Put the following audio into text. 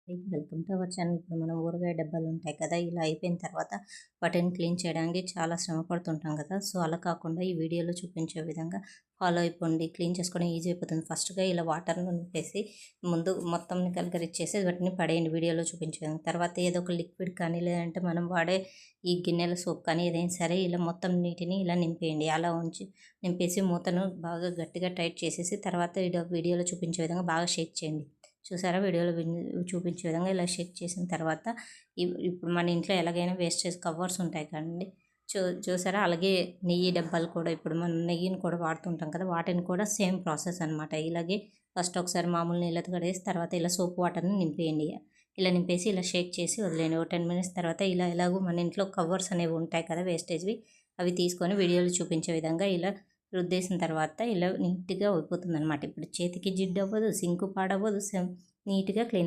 Welcome to our channel. ఇప్పుడు మనం ఊరగాయ డబ్బాలు ఉంటాయి కదా, ఇలా అయిపోయిన తర్వాత వాటిని క్లీన్ చేయడానికి చాలా శ్రమ పడుతుంటాం కదా. సో అలా కాకుండా ఈ వీడియోలో చూపించే విధంగా ఫాలో అయిపోండి. క్లీన్ చేసుకోవడం ఈజీ అయిపోతుంది. ఫస్ట్గా ఇలా వాటర్లో నింపేసి ముందు మొత్తం కలిగరిచ్చేసి వాటిని పడేయండి వీడియోలో చూపించే విధంగా. తర్వాత ఏదో ఒక లిక్విడ్ కానీ లేదంటే మనం వాడే ఈ గిన్నెల సోప్ కానీ ఏదైనా సరే ఇలా మొత్తం నీటిని ఇలా నింపేయండి. అలా నింపేసి మూతను బాగా గట్టిగా టైట్ చేసేసి తర్వాత వీడియోలో చూపించే విధంగా బాగా షేక్ చేయండి. చూసారా, వీడియోలో చూపించే విధంగా ఇలా షేక్ చేసిన తర్వాత ఇప్పుడు మన ఇంట్లో ఎలాగైనా వేస్టేజ్ కవర్స్ ఉంటాయి కదండి, చూసారా. అలాగే నెయ్యి డబ్బాలు కూడా ఇప్పుడు మనం నెయ్యిని కూడా వాడుతుంటాం కదా, వాటిని కూడా సేమ్ ప్రాసెస్ అనమాట. ఇలాగే ఫస్ట్ ఒకసారి మామూలు నీళ్ళతో కడిగేసి తర్వాత ఇలా సోప్ వాటర్ని నింపేయండి. ఇలా నింపేసి ఇలా షేక్ చేసి వదిలేయండి. ఒక 10 మినిట్స్ తర్వాత ఎలాగో మన ఇంట్లో కవర్స్ అనేవి ఉంటాయి కదా వేస్టేజ్వి, అవి తీసుకొని వీడియోలో చూపించే విధంగా ఇలా రుద్దేసిన తర్వాత ఇలా నీట్గా అయిపోతుంది అనమాట. ఇప్పుడు చేతికి జిడ్డు అవ్వదు, సింకు పాడవ్వదు, నీట్గా క్లీన్ అయిపోతుంది.